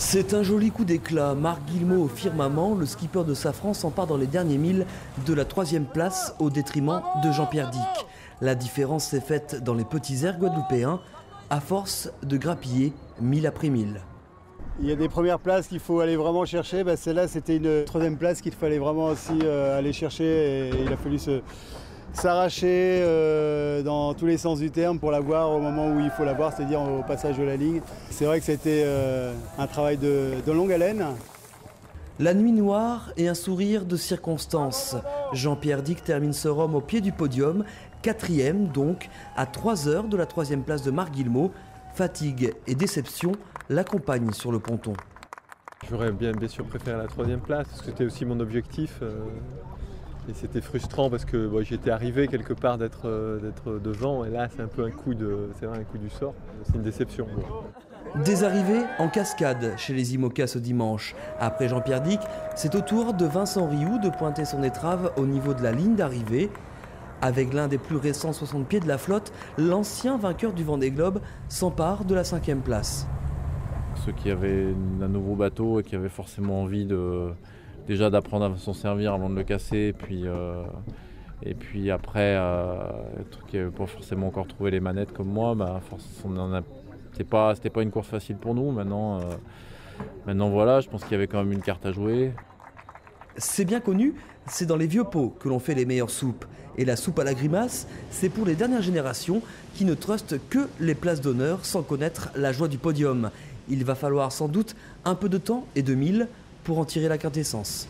C'est un joli coup d'éclat. Marc Guillemot au firmament, le skipper de Safran s'empare dans les derniers milles de la 3e place au détriment de Jean-Pierre Dick. La différence s'est faite dans les petits airs guadeloupéens à force de grappiller mille après mille. Il y a des premières places qu'il faut aller vraiment chercher. Celle-là, c'était une 3e place qu'il fallait vraiment aussi aller chercher. Et il a fallu s'arracher dans tous les sens du terme pour la voir au moment où il faut la voir, c'est-à-dire au passage de la ligne. C'est vrai que c'était un travail de longue haleine. La nuit noire et un sourire de circonstance. Jean-Pierre Dick termine ce Rome au pied du podium, 4e donc, à 3 heures de la 3e place de Marc Guillemot. Fatigue et déception l'accompagnent sur le ponton. J'aurais bien sûr préféré la 3e place, parce que c'était aussi mon objectif. Et c'était frustrant parce que j'étais arrivé quelque part d'être devant, et là c'est un peu un coup du sort. C'est une déception. Des arrivées en cascade chez les IMOCA ce dimanche. Après Jean-Pierre Dick, c'est au tour de Vincent Rioux de pointer son étrave au niveau de la ligne d'arrivée. Avec l'un des plus récents 60 pieds de la flotte, l'ancien vainqueur du Vendée Globe s'empare de la 5e place. Ceux qui avaient un nouveau bateau et qui avaient forcément envie déjà d'apprendre à s'en servir avant de le casser, et puis après, qui n'avaient pas forcément encore trouvé les manettes comme moi, c'était pas une course facile pour nous. Maintenant voilà, je pense qu'il y avait quand même une carte à jouer. C'est bien connu, c'est dans les vieux pots que l'on fait les meilleures soupes. Et la soupe à la grimace, c'est pour les dernières générations qui ne trustent que les places d'honneur sans connaître la joie du podium. Il va falloir sans doute un peu de temps et de mille pour en tirer la quintessence.